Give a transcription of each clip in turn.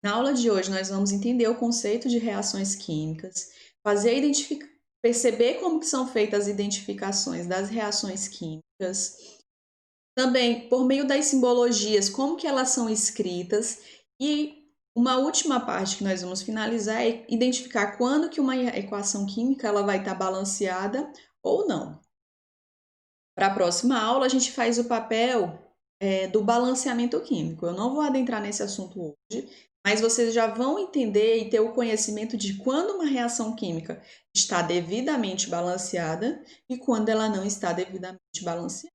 Na aula de hoje, nós vamos entender o conceito de reações químicas, perceber como que são feitas as identificações das reações químicas, também por meio das simbologias, como que elas são escritas, e uma última parte que nós vamos finalizar é identificar quando que uma equação química ela vai estar balanceada ou não. Para a próxima aula, a gente faz o papel do balanceamento químico. Eu não vou adentrar nesse assunto hoje, mas vocês já vão entender e ter o conhecimento de quando uma reação química está devidamente balanceada e quando ela não está devidamente balanceada.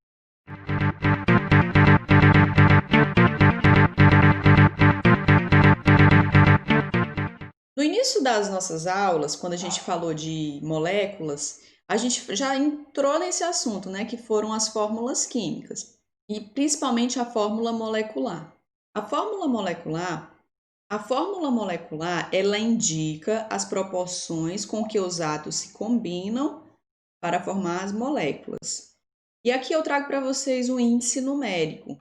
No início das nossas aulas, quando a gente falou de moléculas, a gente já entrou nesse assunto, né, que foram as fórmulas químicas, e principalmente a fórmula molecular. A fórmula molecular ela indica as proporções com que os átomos se combinam para formar as moléculas. E aqui eu trago para vocês o índice numérico.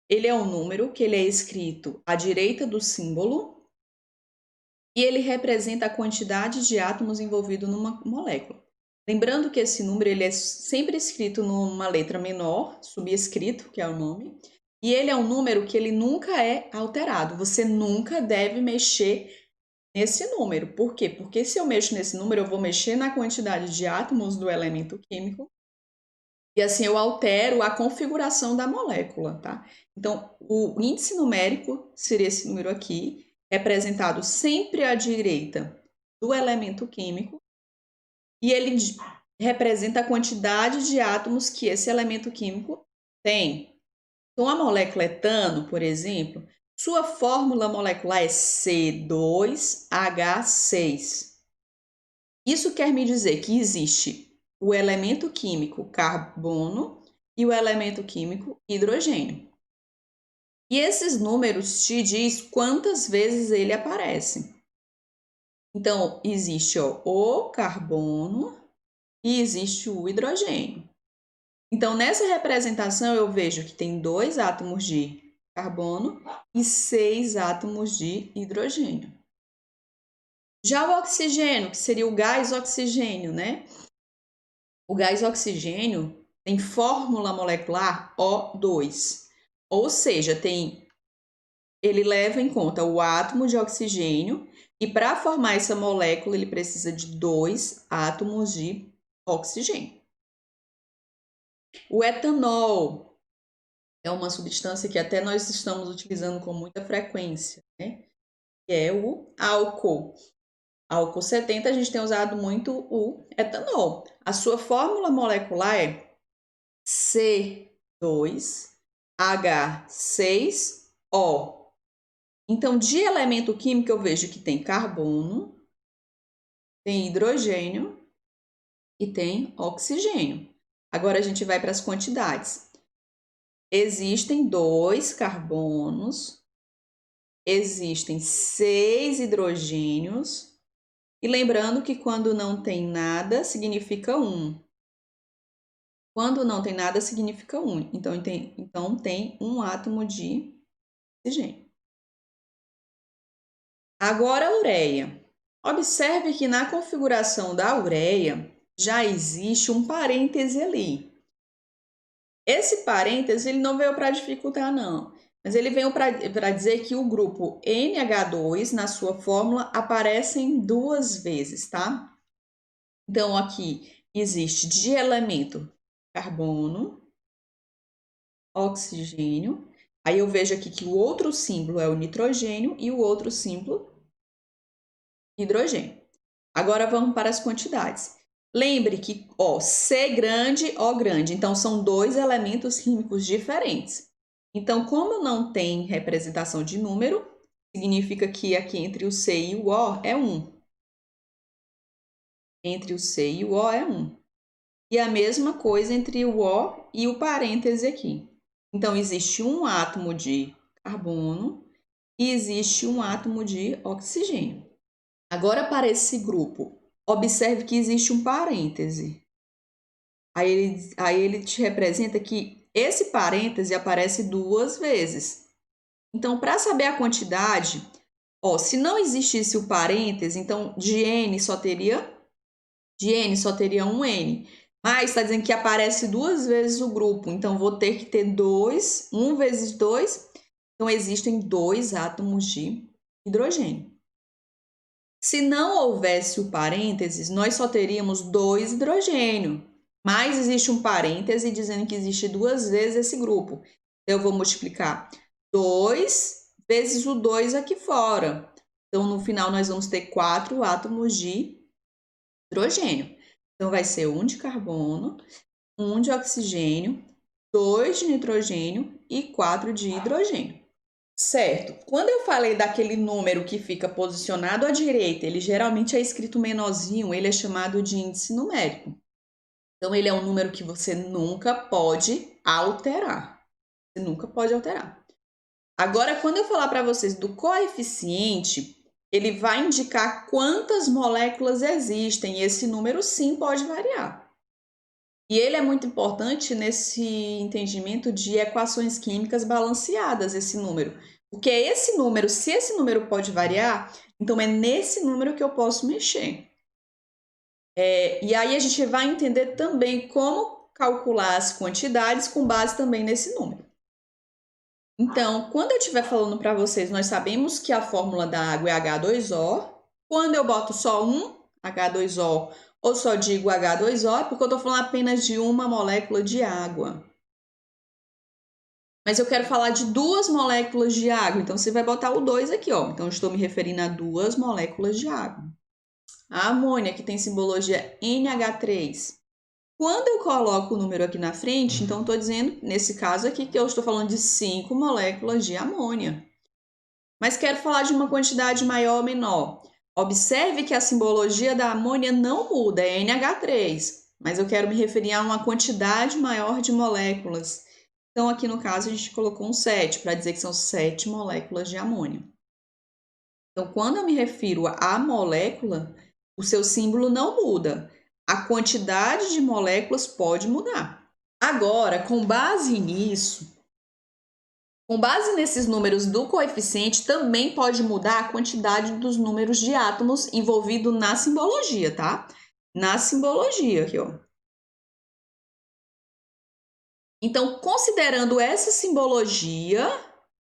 Ele é um número que ele é escrito à direita do símbolo e ele representa a quantidade de átomos envolvidos numa molécula. Lembrando que esse número ele é sempre escrito numa letra menor, subescrito, que é o nome, e ele é um número que ele nunca é alterado. Você nunca deve mexer nesse número. Por quê? Porque se eu mexo nesse número, eu vou mexer na quantidade de átomos do elemento químico e assim eu altero a configuração da molécula, tá? Então, o índice numérico seria esse número aqui, representado sempre à direita do elemento químico, e ele representa a quantidade de átomos que esse elemento químico tem. Então, a molécula etano, por exemplo, sua fórmula molecular é C2H6. Isso quer me dizer que existe o elemento químico carbono e o elemento químico hidrogênio. E esses números te diz quantas vezes ele aparece. Então, existe o carbono e existe o hidrogênio. Então, nessa representação, eu vejo que tem 2 átomos de carbono e 6 átomos de hidrogênio. Já o oxigênio, que seria o gás oxigênio, né? O gás oxigênio tem fórmula molecular O2, ou seja, ele leva em conta o átomo de oxigênio e para formar essa molécula ele precisa de 2 átomos de oxigênio. O etanol é uma substância que até nós estamos utilizando com muita frequência, né? Que é o álcool. Álcool 70, a gente tem usado muito o etanol. A sua fórmula molecular é C2H6O. Então, de elemento químico, eu vejo que tem carbono, tem hidrogênio e tem oxigênio. Agora a gente vai para as quantidades. Existem 2 carbonos, existem 6 hidrogênios, e lembrando que quando não tem nada, significa 1. Quando não tem nada, significa 1. Então tem um átomo de oxigênio. Agora a ureia. Observe que na configuração da ureia já existe um parêntese ali. Esse parêntese ele não veio para dificultar, não, mas ele veio para dizer que o grupo NH2 na sua fórmula aparecem 2 vezes, tá? Então aqui existe de elemento carbono, oxigênio. Aí eu vejo aqui que o outro símbolo é o nitrogênio e o outro símbolo hidrogênio. Agora vamos para as quantidades. Lembre que C grande, O grande. Então, são 2 elementos químicos diferentes. Então, como não tem representação de número, significa que aqui entre o C e o O é 1. Entre o C e o O é 1. E a mesma coisa entre o O e o parêntese aqui. Então, existe um átomo de carbono e existe um átomo de oxigênio. Agora, para esse grupo, observe que existe um parêntese. Aí ele te representa que esse parêntese aparece 2 vezes. Então, para saber a quantidade, Ó, se não existisse o parêntese, então de N só teria um N. Mas está dizendo que aparece 2 vezes o grupo, então vou ter que ter 2, 1 vezes 2. Então existem 2 átomos de hidrogênio. Se não houvesse o parênteses, nós só teríamos 2 hidrogênio. Mas existe um parêntese dizendo que existe 2 vezes esse grupo. Eu vou multiplicar 2 vezes o 2 aqui fora. Então, no final, nós vamos ter 4 átomos de hidrogênio. Então, vai ser 1 de carbono, 1 de oxigênio, 2 de nitrogênio e 4 de hidrogênio. Certo. Quando eu falei daquele número que fica posicionado à direita, ele geralmente é escrito menorzinho, ele é chamado de índice numérico. Então, ele é um número que você nunca pode alterar. Você nunca pode alterar. Agora, quando eu falar para vocês do coeficiente, ele vai indicar quantas moléculas existem. E esse número, sim, pode variar. E ele é muito importante nesse entendimento de equações químicas balanceadas, esse número. Porque esse número, se esse número pode variar, então é nesse número que eu posso mexer. E aí a gente vai entender também como calcular as quantidades com base também nesse número. Então, quando eu estiver falando para vocês, nós sabemos que a fórmula da água é H2O. Quando eu boto só um H2O ou só digo H2O, é porque eu estou falando apenas de uma molécula de água. Mas eu quero falar de 2 moléculas de água, então você vai botar o 2 aqui, ó. Então, eu estou me referindo a 2 moléculas de água. A amônia, que tem simbologia NH3. Quando eu coloco o número aqui na frente, então estou dizendo, nesse caso aqui, que eu estou falando de 5 moléculas de amônia. Mas quero falar de uma quantidade maior ou menor. Observe que a simbologia da amônia não muda, é NH3, mas eu quero me referir a uma quantidade maior de moléculas. Então, aqui no caso, a gente colocou um 7, para dizer que são 7 moléculas de amônio. Então, quando eu me refiro à molécula, o seu símbolo não muda. A quantidade de moléculas pode mudar. Agora, com base nisso, com base nesses números do coeficiente, também pode mudar a quantidade dos números de átomos envolvidos na simbologia, tá? Na simbologia aqui, ó. Então, considerando essa simbologia,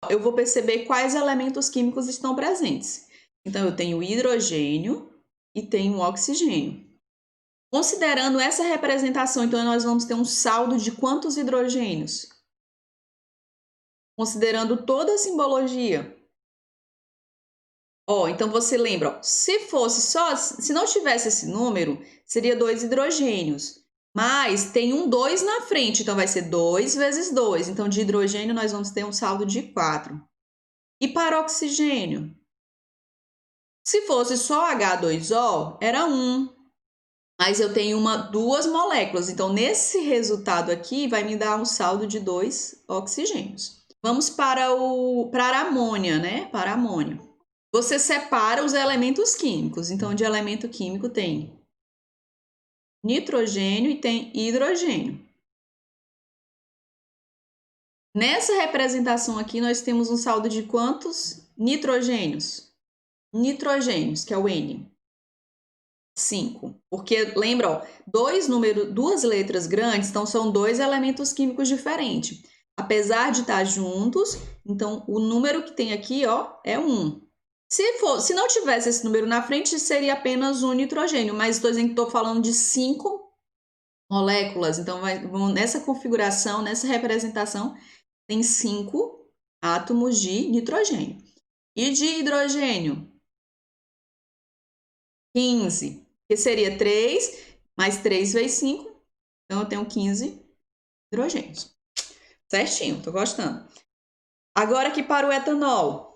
eu vou perceber quais elementos químicos estão presentes. Então, eu tenho hidrogênio e tenho oxigênio. Considerando essa representação, então, nós vamos ter um saldo de quantos hidrogênios? Considerando toda a simbologia. Ó, então você lembra, ó, se não tivesse esse número, seria 2 hidrogênios. Mas tem um 2 na frente, então vai ser 2 vezes 2. Então, de hidrogênio, nós vamos ter um saldo de 4. E para oxigênio? Se fosse só H2O, era 1. Mas eu tenho 2 moléculas. Então, nesse resultado aqui, vai me dar um saldo de 2 oxigênios. Vamos para a amônia, né? Para a amônia. Você separa os elementos químicos. Então, de elemento químico tem nitrogênio e tem hidrogênio. Nessa representação aqui, nós temos um saldo de quantos nitrogênios? Nitrogênios, que é o N. 5. Porque, lembra, ó, 2 letras grandes, então são 2 elementos químicos diferentes. Apesar de estar juntos, então o número que tem aqui, ó, é 1. Se não tivesse esse número na frente, seria apenas um nitrogênio, mas estou falando de 5 moléculas. Então, nessa configuração, nessa representação, tem 5 átomos de nitrogênio. E de hidrogênio? 15, que seria 3, mais 3 vezes 5. Então, eu tenho 15 hidrogênios. Certinho, tô gostando. Agora, aqui para o etanol,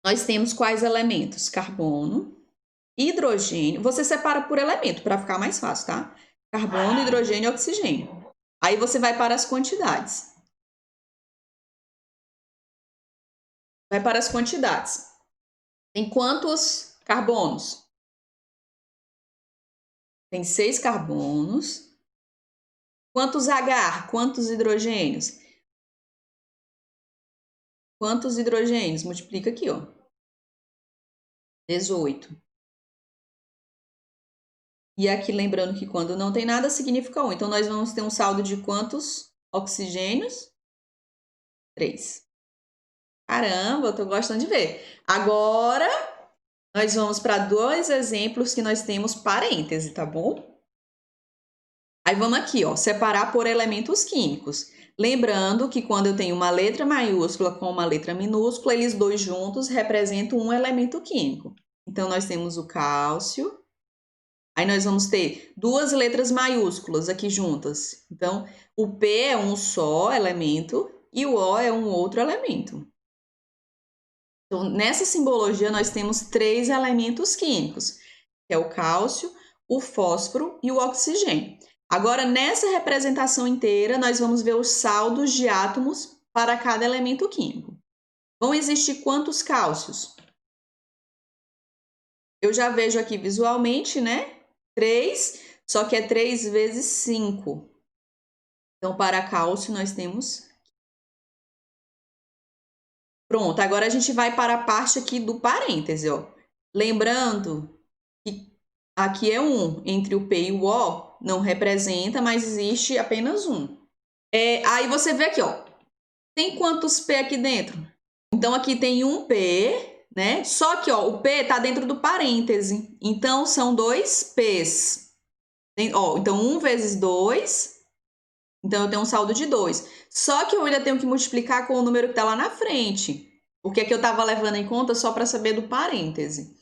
nós temos quais elementos? Carbono, hidrogênio. Você separa por elemento para ficar mais fácil, tá? Carbono, hidrogênio e oxigênio. Aí você vai para as quantidades. Vai para as quantidades. Tem quantos carbonos? Tem 6 carbonos. Quantos H? Quantos hidrogênios? Quantos hidrogênios? Multiplica aqui, ó. 18. E aqui lembrando que quando não tem nada significa 1. Então, nós vamos ter um saldo de quantos oxigênios? 3. Caramba, eu tô gostando de ver. Agora, nós vamos para 2 exemplos que nós temos parêntese, tá bom? Aí vamos aqui, ó, separar por elementos químicos. Lembrando que quando eu tenho uma letra maiúscula com uma letra minúscula, eles dois juntos representam um elemento químico. Então, nós temos o cálcio. Aí nós vamos ter duas letras maiúsculas aqui juntas. Então, o P é um só elemento e o O é um outro elemento. Então, nessa simbologia, nós temos 3 elementos químicos, que é o cálcio, o fósforo e o oxigênio. Agora, nessa representação inteira, nós vamos ver os saldos de átomos para cada elemento químico. Vão existir quantos cálcios? Eu já vejo aqui visualmente, né? 3, só que é 3 vezes 5. Então, para cálcio, nós temos... Pronto, agora a gente vai para a parte aqui do parêntese, ó. Lembrando que aqui é 1, entre o P e o O, não representa, mas existe apenas 1. Aí você vê aqui, ó, tem quantos P aqui dentro? Então, aqui tem um P, né? Só que, ó, o P está dentro do parêntese. Então, são 2 P's. Então, 1 vezes 2. Então, eu tenho um saldo de 2. Só que eu ainda tenho que multiplicar com o número que está lá na frente. Porque aqui eu estava levando em conta só para saber do parêntese.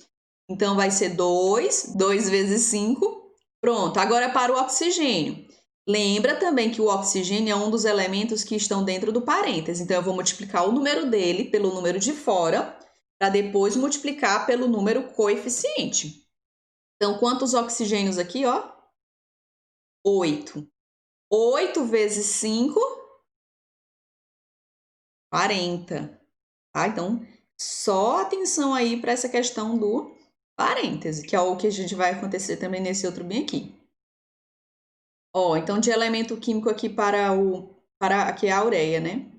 Então, vai ser 2. 2 vezes 5. Pronto. Agora, para o oxigênio. Lembra também que o oxigênio é um dos elementos que estão dentro do parêntese. Então, eu vou multiplicar o número dele pelo número de fora, para depois multiplicar pelo número coeficiente. Então, quantos oxigênios aqui, ó? 8. 8 vezes 5, 40. Tá? Então, só atenção aí para essa questão do parêntese, que é o que a gente vai acontecer também nesse outro bem aqui. Ó, então, de elemento químico aqui para aqui é a ureia, né?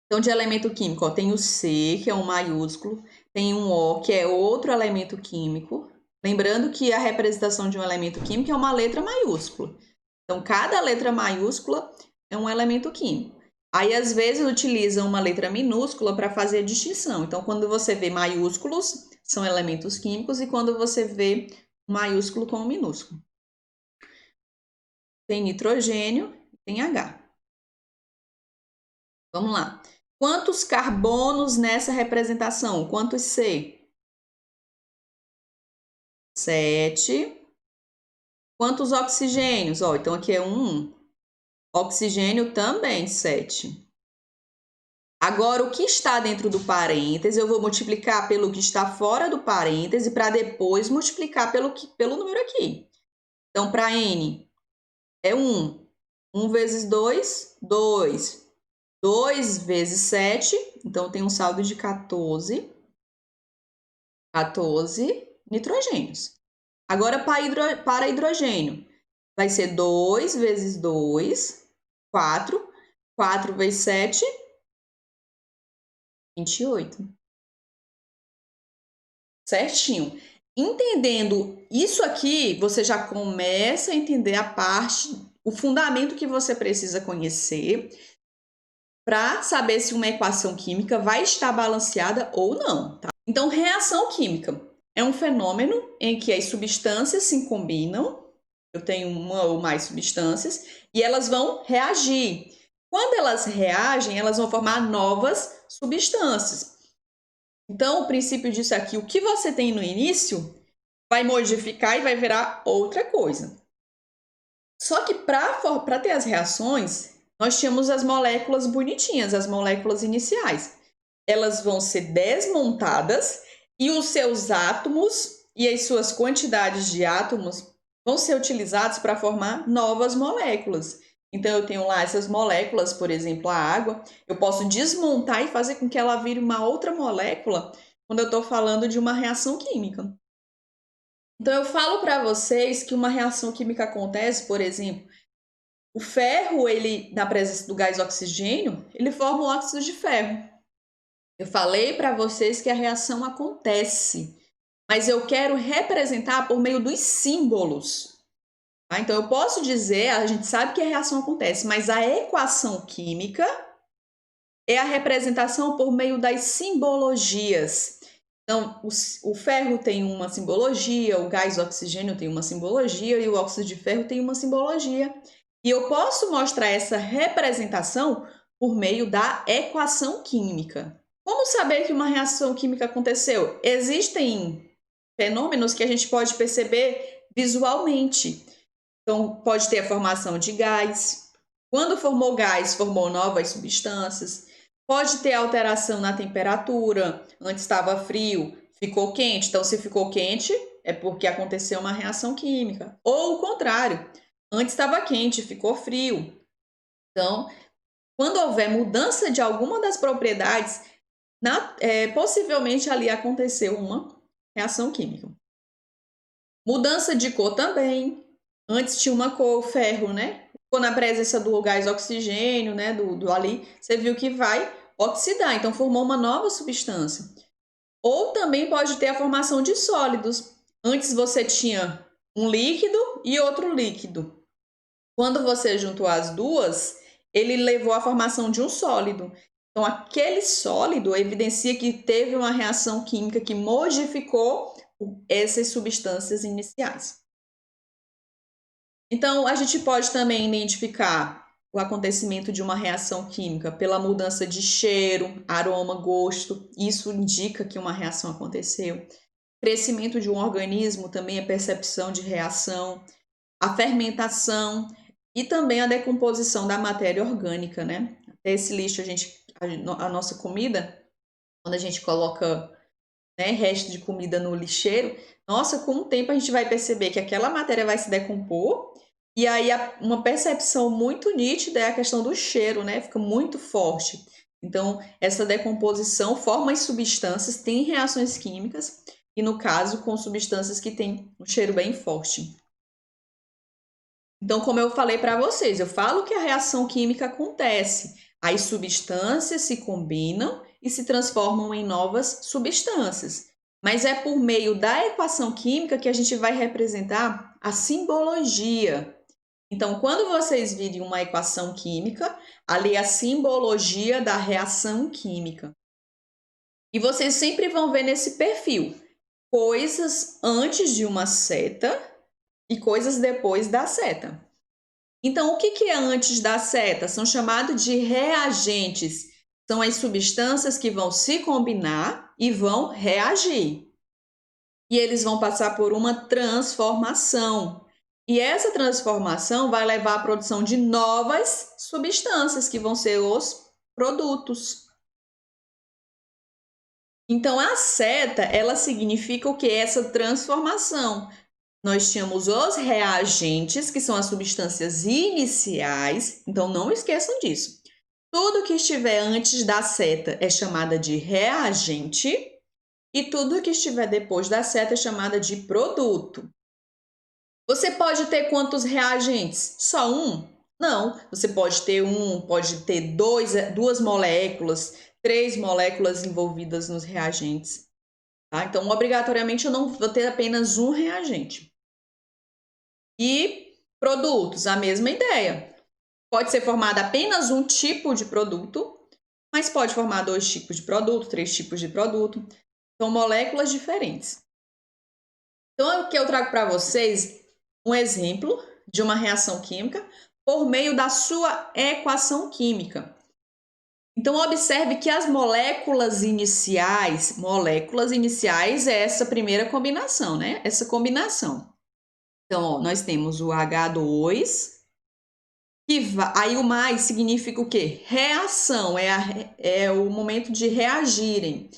Então, de elemento químico, ó, tem o C, que é um maiúsculo, tem um O, que é outro elemento químico. Lembrando que a representação de um elemento químico é uma letra maiúscula. Então, cada letra maiúscula é um elemento químico. Aí, às vezes, utilizam uma letra minúscula para fazer a distinção. Então, quando você vê maiúsculos, são elementos químicos, e quando você vê maiúsculo com minúsculo. Tem nitrogênio, tem H. Vamos lá. Quantos carbonos nessa representação? Quantos C? 7. Quantos oxigênios? Ó, então aqui é 1. Oxigênio também, 7. Agora, o que está dentro do parêntese, eu vou multiplicar pelo que está fora do parêntese para depois multiplicar pelo número aqui. Então, para N, é 1. 1 vezes 2, 2. 2 vezes 7, então tem um saldo de 14. 14 nitrogênios. Agora, para hidrogênio, vai ser 2 vezes 2, 4. 4 vezes 7, 28. Certinho. Entendendo isso aqui, você já começa a entender a parte, o fundamento que você precisa conhecer para saber se uma equação química vai estar balanceada ou não, tá? Então, reação química é um fenômeno em que as substâncias se combinam, eu tenho uma ou mais substâncias, e elas vão reagir. Quando elas reagem, elas vão formar novas substâncias. Então, o princípio disso aqui, o que você tem no início, vai modificar e vai virar outra coisa. Só que para ter as reações, nós tínhamos as moléculas bonitinhas, as moléculas iniciais. Elas vão ser desmontadas e os seus átomos e as suas quantidades de átomos vão ser utilizados para formar novas moléculas. Então, eu tenho lá essas moléculas, por exemplo, a água, eu posso desmontar e fazer com que ela vire uma outra molécula quando eu estou falando de uma reação química. Então, eu falo para vocês que uma reação química acontece, por exemplo, o ferro, na presença do gás oxigênio, ele forma o óxido de ferro. Eu falei para vocês que a reação acontece. mas eu quero representar por meio dos símbolos. Tá? Então, eu posso dizer, a gente sabe que a reação acontece, mas a equação química é a representação por meio das simbologias. Então, o ferro tem uma simbologia, o gás oxigênio tem uma simbologia e o óxido de ferro tem uma simbologia. E eu posso mostrar essa representação por meio da equação química. Como saber que uma reação química aconteceu? Existem fenômenos que a gente pode perceber visualmente. Então, pode ter a formação de gás. Quando formou gás, formou novas substâncias. Pode ter alteração na temperatura. Antes estava frio, ficou quente. Então, se ficou quente, é porque aconteceu uma reação química. Ou o contrário, antes estava quente, ficou frio. Então, quando houver mudança de alguma das propriedades, possivelmente ali aconteceu uma reação química. Mudança de cor também. Antes tinha uma cor ferro, né? Na presença do gás oxigênio, né? Do ali, você viu que vai oxidar. Então, formou uma nova substância. Ou também pode ter a formação de sólidos. Antes você tinha um líquido e outro líquido. Quando você juntou as duas, ele levou à formação de um sólido. Então, aquele sólido evidencia que teve uma reação química que modificou essas substâncias iniciais. Então, a gente pode também identificar o acontecimento de uma reação química pela mudança de cheiro, aroma, gosto. Isso indica que uma reação aconteceu. Crescimento de um organismo também é percepção de reação. A fermentação e também a decomposição da matéria orgânica, né? Até esse lixo, a nossa comida, quando a gente coloca, né, resto de comida no lixeiro, nossa, com o tempo a gente vai perceber que aquela matéria vai se decompor. E aí, uma percepção muito nítida é a questão do cheiro, né? Fica muito forte. Então, essa decomposição forma as substâncias, tem reações químicas, e no caso, com substâncias que têm um cheiro bem forte. Então, como eu falei para vocês, eu falo que a reação química acontece. As substâncias se combinam e se transformam em novas substâncias. Mas é por meio da equação química que a gente vai representar a simbologia. Então, quando vocês virem uma equação química, ali é a simbologia da reação química. E vocês sempre vão ver nesse perfil coisas antes de uma seta e coisas depois da seta. Então, o que é antes da seta? São chamados de reagentes. São as substâncias que vão se combinar e vão reagir. E eles vão passar por uma transformação. E essa transformação vai levar à produção de novas substâncias, que vão ser os produtos. Então, a seta, ela significa o que? Essa transformação. Nós tínhamos os reagentes, que são as substâncias iniciais. Então, não esqueçam disso. Tudo que estiver antes da seta é chamada de reagente. E tudo que estiver depois da seta é chamada de produto. Você pode ter quantos reagentes? Só um? Não. Você pode ter pode ter duas moléculas, 3 moléculas envolvidas nos reagentes. Tá? Então, obrigatoriamente, eu não vou ter apenas um reagente. E produtos, a mesma ideia. Pode ser formado apenas um tipo de produto, mas pode formar 2 tipos de produto, 3 tipos de produto. São moléculas diferentes. Então, o que eu trago para vocês um exemplo de uma reação química por meio da sua equação química. Então, observe que as moléculas iniciais é essa primeira combinação, né? Essa combinação. Então, ó, nós temos o H2, aí o mais significa o quê? Reação, é o momento de reagirem.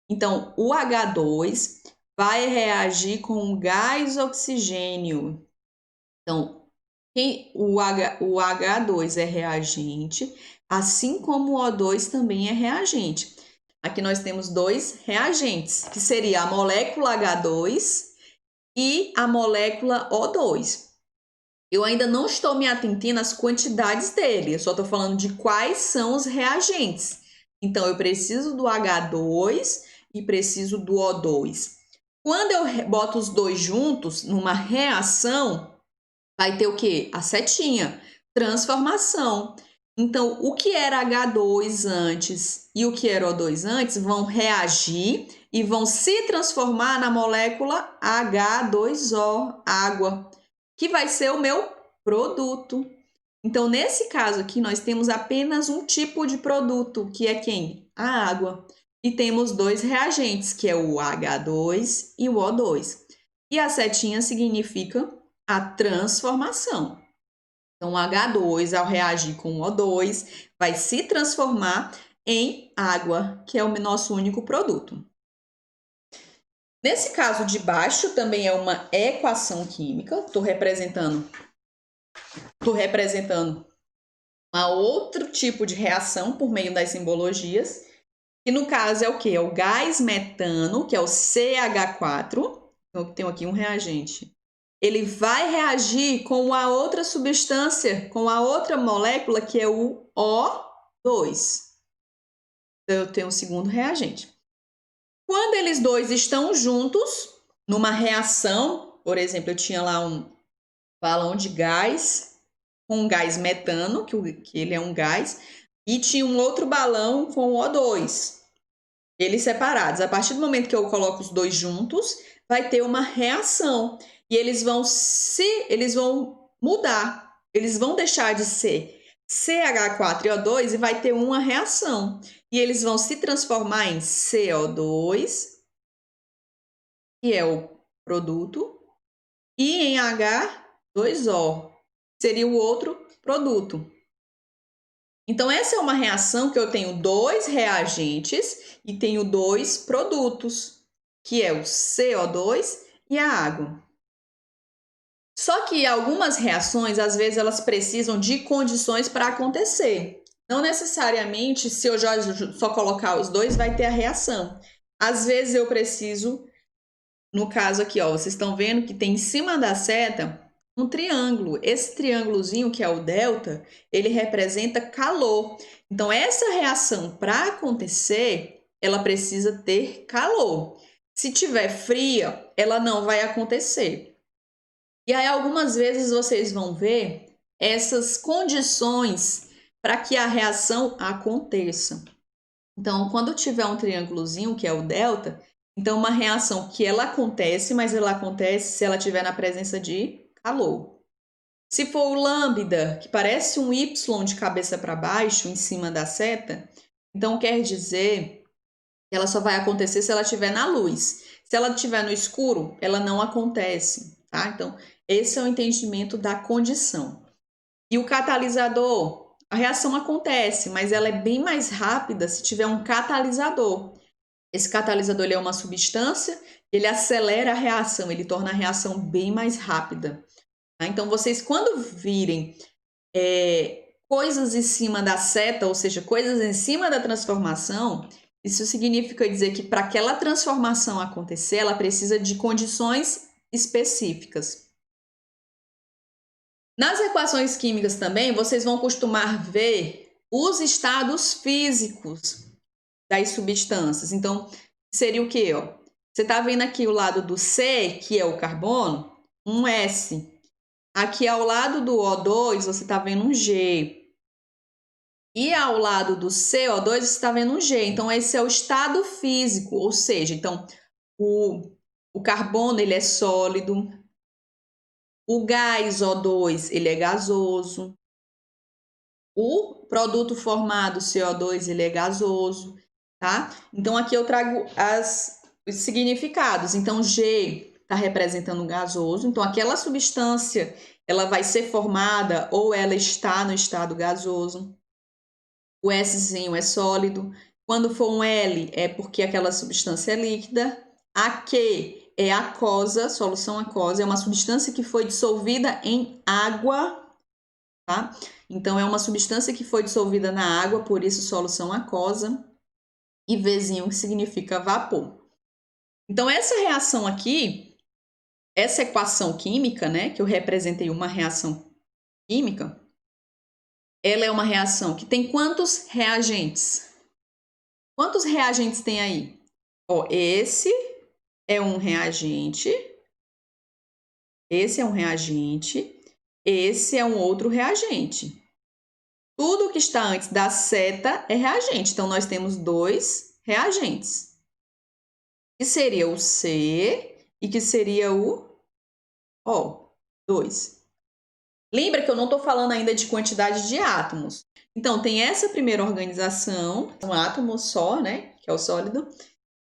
Então, o H2 vai reagir com o gás oxigênio. Então, o H2 é reagente, assim como o O2 também é reagente. Aqui nós temos 2 reagentes, que seria a molécula H2 e a molécula O2. Eu ainda não estou me atentando às quantidades dele, eu só estou falando de quais são os reagentes. Então, eu preciso do H2 e preciso do O2. Quando eu boto os dois juntos, numa reação, vai ter o quê? A setinha, transformação. Então, o que era H2 antes e o que era O2 antes vão reagir e vão se transformar na molécula H2O, água, que vai ser o meu produto. Então, nesse caso aqui, nós temos apenas um tipo de produto, que é quem? A água. E temos dois reagentes, que é o H2 e o O2. E a setinha significa a transformação. Então, o H2, ao reagir com o O2, vai se transformar em água, que é o nosso único produto. Nesse caso de baixo, também é uma equação química. Estou representando um outro tipo de reação por meio das simbologias, que no caso é o que? É o gás metano, que é o CH4. Então, eu tenho aqui um reagente. Ele vai reagir com a outra substância, com a outra molécula, que é o O2. Então, eu tenho um segundo reagente. Quando eles dois estão juntos, numa reação, por exemplo, eu tinha lá um balão de gás com gás metano, que ele é um gás, e tinha um outro balão com O2. Eles separados. A partir do momento que eu coloco os dois juntos, vai ter uma reação. E eles vão mudar. Eles vão deixar de ser CH4 e O2 e vai ter uma reação. E eles vão se transformar em CO2, que é o produto, e em H2O, seria o outro produto. Então, essa é uma reação que eu tenho dois reagentes e tenho dois produtos, que é o CO2 e a água. Só que algumas reações, às vezes, elas precisam de condições para acontecer. Não necessariamente, se eu já só colocar os dois, vai ter a reação. Às vezes, eu preciso, no caso aqui, ó, vocês estão vendo que tem em cima da seta um triângulo. Esse triângulozinho, que é o delta, ele representa calor. Então, essa reação, para acontecer, ela precisa ter calor. Se tiver fria, ela não vai acontecer. E aí, algumas vezes, vocês vão ver essas condições para que a reação aconteça. Então, quando tiver um triângulozinho, que é o delta, então uma reação que ela acontece, mas ela acontece se ela estiver na presença de calor. Se for o lambda, que parece um Y de cabeça para baixo, em cima da seta, então quer dizer que ela só vai acontecer se ela estiver na luz. Se ela estiver no escuro, ela não acontece, tá? Então, esse é o entendimento da condição. E o catalisador, a reação acontece, mas ela é bem mais rápida se tiver um catalisador. Esse catalisador ele é uma substância, ele acelera a reação, ele torna a reação bem mais rápida. Tá? Então, vocês, quando virem coisas em cima da seta, ou seja, coisas em cima da transformação, isso significa dizer que para aquela transformação acontecer, ela precisa de condições específicas. Nas equações químicas também, vocês vão costumar ver os estados físicos das substâncias. Então, seria o quê? Ó? Você está vendo aqui o lado do C, que é o carbono, um S. Aqui ao lado do O2, você está vendo um G. E ao lado do CO2, você está vendo um G. Então, esse é o estado físico, ou seja, então, o carbono ele é sólido, o gás O2 ele é gasoso, o produto formado CO2 ele é gasoso, tá? Então, aqui eu trago os significados. Então, G está representando o gasoso. Então, aquela substância ela vai ser formada ou ela está no estado gasoso. O Szinho é sólido. Quando for um L, é porque aquela substância é líquida. A Q é aquosa, solução aquosa. É uma substância que foi dissolvida em água, tá? Então, é uma substância que foi dissolvida na água, por isso solução aquosa. E Vzinho, que significa vapor. Então, essa reação aqui, essa equação química, né, que eu representei uma reação química, ela é uma reação que tem quantos reagentes? Quantos reagentes tem aí? Ó, esse é um reagente, esse é um reagente, esse é um outro reagente. Tudo que está antes da seta é reagente. Então, nós temos dois reagentes. Que seria o C e que seria o O. 2. Lembra que eu não estou falando ainda de quantidade de átomos. Então, tem essa primeira organização, um átomo só, né? Que é o sólido.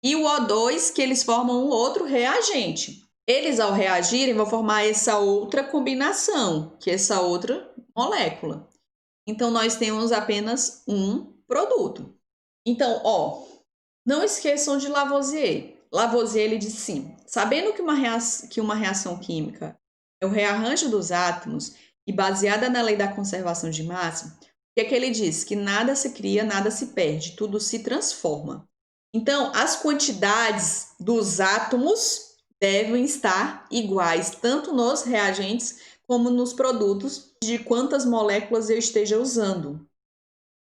E o O2, que eles formam um outro reagente. Eles, ao reagirem, vão formar essa outra combinação, que é essa outra molécula. Então, nós temos apenas um produto. Então, ó, não esqueçam de Lavoisier. Lavoisier, ele disse sim, sabendo que uma reação química é o rearranjo dos átomos e baseada na lei da conservação de massa, o que é que ele diz? Que nada se cria, nada se perde, tudo se transforma. Então, as quantidades dos átomos devem estar iguais, tanto nos reagentes como nos produtos, de quantas moléculas eu esteja usando.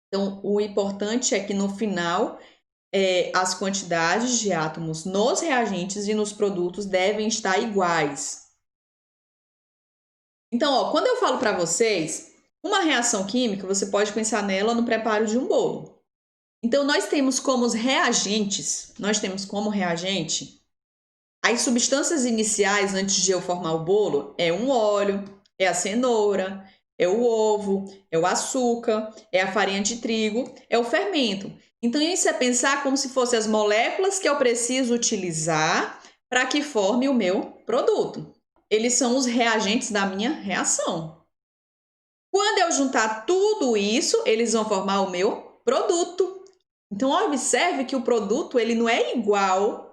Então, o importante é que no final, as quantidades de átomos nos reagentes e nos produtos devem estar iguais. Então, ó, quando eu falo para vocês, uma reação química, você pode pensar nela no preparo de um bolo. Então, nós temos como reagentes, as substâncias iniciais antes de eu formar o bolo é um óleo, é a cenoura, é o ovo, é o açúcar, é a farinha de trigo, é o fermento. Então, isso é pensar como se fossem as moléculas que eu preciso utilizar para que forme o meu produto. Eles são os reagentes da minha reação. Quando eu juntar tudo isso, eles vão formar o meu produto. Então, observe que o produto ele não é igual,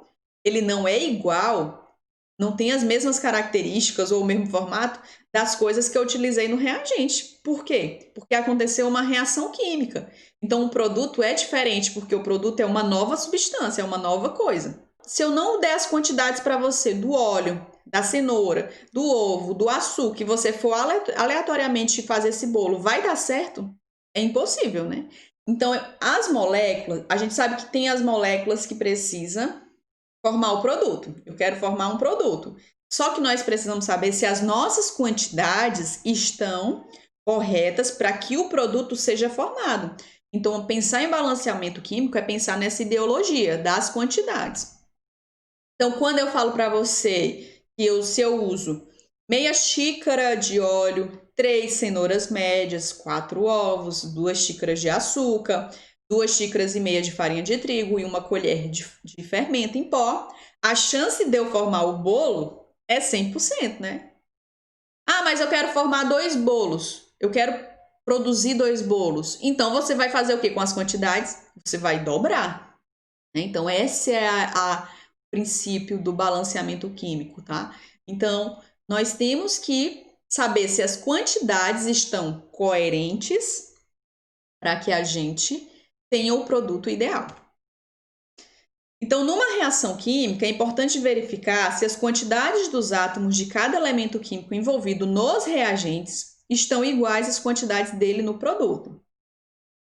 não tem as mesmas características ou o mesmo formato das coisas que eu utilizei no reagente. Por quê? Porque aconteceu uma reação química. Então, o produto é diferente, porque o produto é uma nova substância, é uma nova coisa. Se eu não der as quantidades para você do óleo, da cenoura, do ovo, do açúcar, e você for aleatoriamente fazer esse bolo, vai dar certo? É impossível, né? Então, as moléculas, a gente sabe que tem as moléculas que precisam formar o produto. Eu quero formar um produto. Só que nós precisamos saber se as nossas quantidades estão corretas para que o produto seja formado. Então, pensar em balanceamento químico é pensar nessa ideologia das quantidades. Então, quando eu falo para você que se eu uso meia xícara de óleo, 3 cenouras médias, 4 ovos, 2 xícaras de açúcar, 2 xícaras e meia de farinha de trigo e uma colher de fermento em pó, a chance de eu formar o bolo é 100%, né? Ah, mas eu quero formar 2 bolos. Eu quero produzir 2 bolos. Então, você vai fazer o quê com as quantidades? Você vai dobrar. Né? Então, esse é o princípio do balanceamento químico, tá? Então, nós temos que saber se as quantidades estão coerentes para que a gente tenha o produto ideal. Então, numa reação química, é importante verificar se as quantidades dos átomos de cada elemento químico envolvido nos reagentes estão iguais às quantidades dele no produto.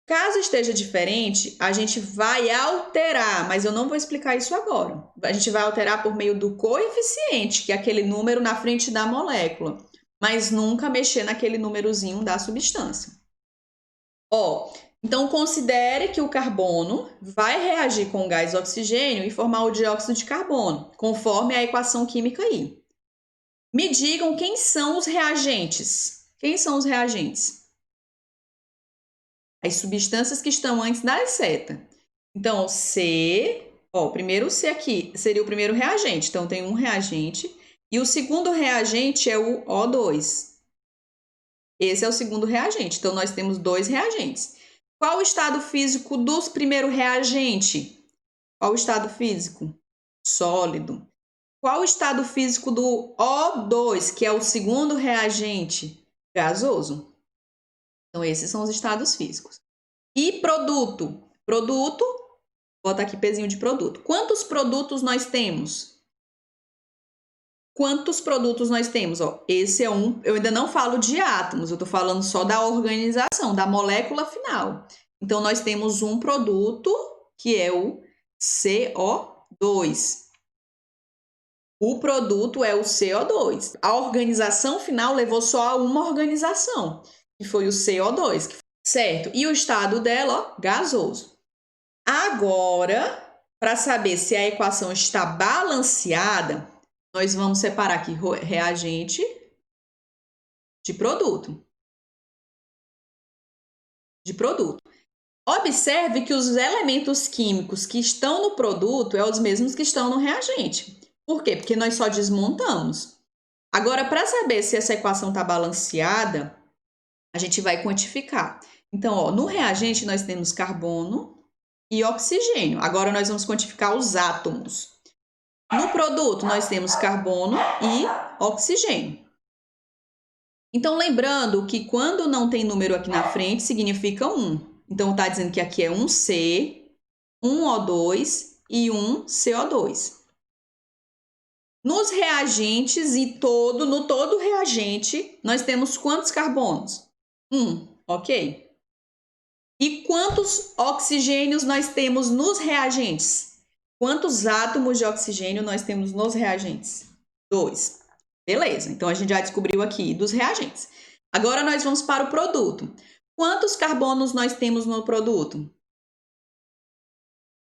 Caso esteja diferente, a gente vai alterar, mas eu não vou explicar isso agora. A gente vai alterar por meio do coeficiente, que é aquele número na frente da molécula, mas nunca mexer naquele númerozinho da substância. Ó, então considere que o carbono vai reagir com o gás oxigênio e formar o dióxido de carbono, conforme a equação química aí. Me digam quem são os reagentes. Quem são os reagentes? As substâncias que estão antes da seta. Então, C, ó, primeiro C aqui seria o primeiro reagente. Então, tem um reagente. E o segundo reagente é o O2. Esse é o segundo reagente. Então, nós temos 2 reagentes. Qual o estado físico do primeiro reagente? Qual o estado físico? Sólido. Qual o estado físico do O2, que é o segundo reagente? Gasoso. Então, esses são os estados físicos. E produto? Produto, bota aqui pezinho de produto. Quantos produtos nós temos? Quantos produtos nós temos? Ó, esse é um, eu ainda não falo de átomos, eu estou falando só da organização, da molécula final. Então, nós temos um produto que é o CO2. O produto é o CO2. A organização final levou só a uma organização, que foi o CO2, certo? E o estado dela, ó, gasoso. Agora, para saber se a equação está balanceada, nós vamos separar aqui reagente de produto. Observe que os elementos químicos que estão no produto são os mesmos que estão no reagente. Por quê? Porque nós só desmontamos. Agora, para saber se essa equação está balanceada, a gente vai quantificar. Então, ó, no reagente nós temos carbono e oxigênio. Agora nós vamos quantificar os átomos. No produto nós temos carbono e oxigênio. Então, lembrando que quando não tem número aqui na frente, significa 1. Então, está dizendo que aqui é um C, um O2 e um CO2. Nos reagentes no todo reagente, nós temos quantos carbonos? 1, ok? E quantos oxigênios nós temos nos reagentes? Quantos átomos de oxigênio nós temos nos reagentes? 2. Beleza, então a gente já descobriu aqui dos reagentes. Agora nós vamos para o produto. Quantos carbonos nós temos no produto?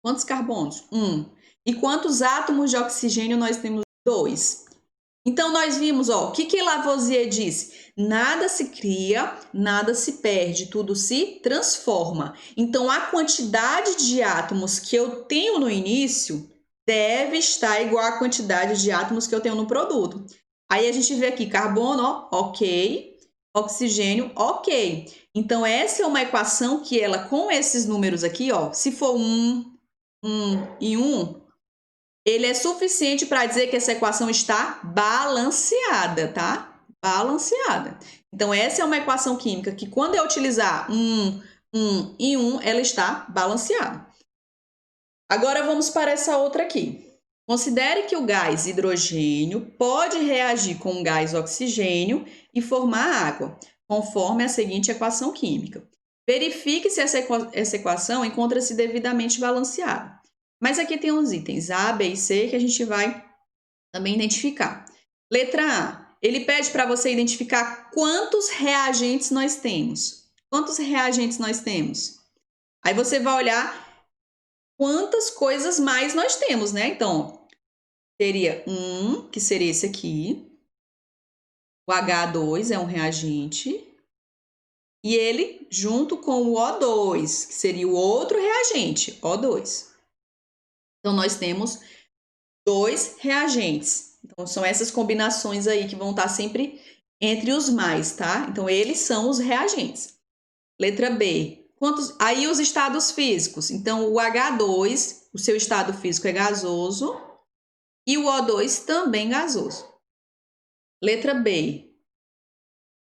Quantos carbonos? 1. E quantos átomos de oxigênio nós temos? 2. Então, nós vimos, ó, o que Lavoisier disse? Nada se cria, nada se perde, tudo se transforma. Então, a quantidade de átomos que eu tenho no início deve estar igual à quantidade de átomos que eu tenho no produto. Aí, a gente vê aqui carbono, ó, ok, oxigênio, ok. Então, essa é uma equação que ela, com esses números aqui, ó, se for 1 e 1, ele é suficiente para dizer que essa equação está balanceada, tá? Balanceada. Então, essa é uma equação química que, quando eu utilizar 1 e 1, ela está balanceada. Agora, vamos para essa outra aqui. Considere que o gás hidrogênio pode reagir com o gás oxigênio e formar água, conforme a seguinte equação química. Verifique se essa equação encontra-se devidamente balanceada. Mas aqui tem uns itens A, B e C que a gente vai também identificar. Letra A, ele pede para você identificar quantos reagentes nós temos. Quantos reagentes nós temos? Aí você vai olhar quantas coisas mais nós temos, né? Então, teria que seria esse aqui. O H2 é um reagente. E ele junto com o O2, que seria o outro reagente, O2. Então, nós temos 2 reagentes. Então, são essas combinações aí que vão estar sempre entre os mais, tá? Então, eles são os reagentes. Letra B. Aí, os estados físicos. Então, o H2, o seu estado físico é gasoso. E o O2 também gasoso. Letra B.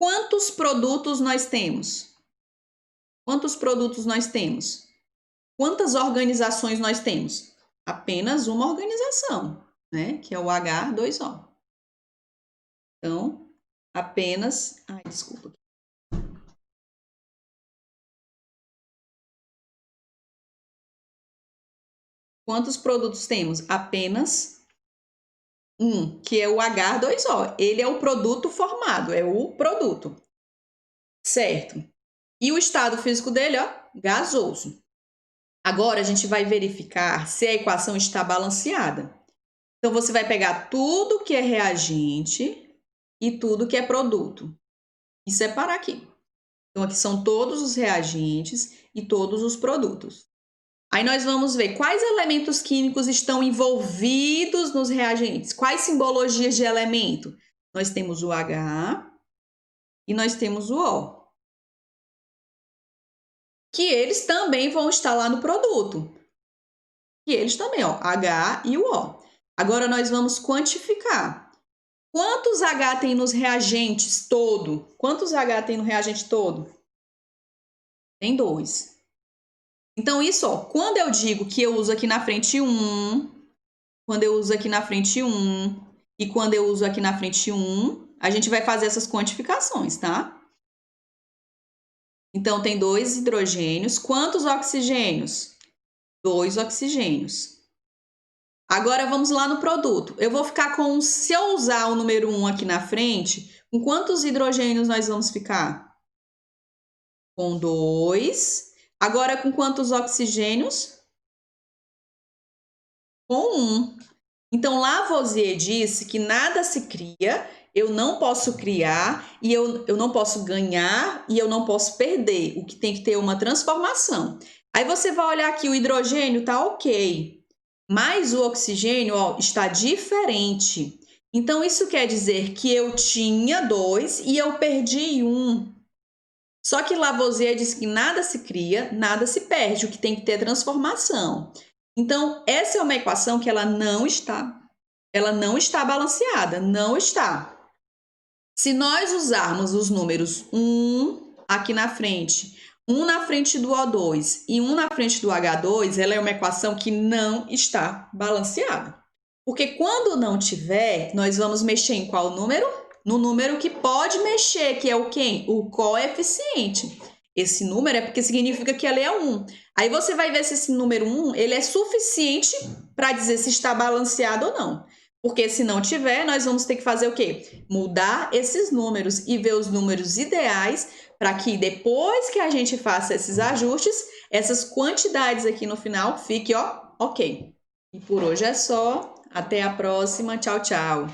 Quantos produtos nós temos? Quantos produtos nós temos? Quantas organizações nós temos? Apenas uma organização, né? Que é o H2O. Então, apenas... Ai, desculpa. Quantos produtos temos? Apenas um, que é o H2O. Ele é o produto formado, é o produto. Certo. E o estado físico dele, ó, gasoso. Agora, a gente vai verificar se a equação está balanceada. Então, você vai pegar tudo que é reagente e tudo que é produto e separar aqui. Então, aqui são todos os reagentes e todos os produtos. Aí, nós vamos ver quais elementos químicos estão envolvidos nos reagentes. Quais simbologias de elemento? Nós temos o H e nós temos o O. Que eles também vão estar lá no produto. E eles também, ó, H e o O. Agora, nós vamos quantificar. Quantos H tem nos reagentes todo? Quantos H tem no reagente todo? Tem 2. Então, isso, ó, quando eu digo que eu uso aqui na frente 1, quando eu uso aqui na frente 1 e quando eu uso aqui na frente 1, a gente vai fazer essas quantificações, tá? Então, tem 2 hidrogênios. Quantos oxigênios? 2 oxigênios. Agora vamos lá no produto. Eu vou ficar com, se eu usar o número 1 aqui na frente, com quantos hidrogênios nós vamos ficar? Com 2. Agora com quantos oxigênios? Com 1. Então Lavoisier disse que nada se cria, eu não posso criar, e eu não posso ganhar, e eu não posso perder. O que tem que ter uma transformação. Aí você vai olhar aqui, o hidrogênio tá ok, mas o oxigênio, ó, está diferente. Então, isso quer dizer que eu tinha 2 e eu perdi 1. Só que Lavoisier diz que nada se cria, nada se perde, o que tem que ter transformação. Então, essa é uma equação que ela não está balanceada, não está. Se nós usarmos os números 1 aqui na frente, 1 na frente do O2 e 1 na frente do H2, ela é uma equação que não está balanceada. Porque quando não tiver, nós vamos mexer em qual número? No número que pode mexer, que é o quem? O coeficiente. Esse número é porque significa que ela é 1. Aí você vai ver se esse número 1 ele é suficiente para dizer se está balanceado ou não. Porque se não tiver, nós vamos ter que fazer o quê? Mudar esses números e ver os números ideais para que depois que a gente faça esses ajustes, essas quantidades aqui no final fiquem, ó, ok. E por hoje é só. Até a próxima. Tchau, tchau.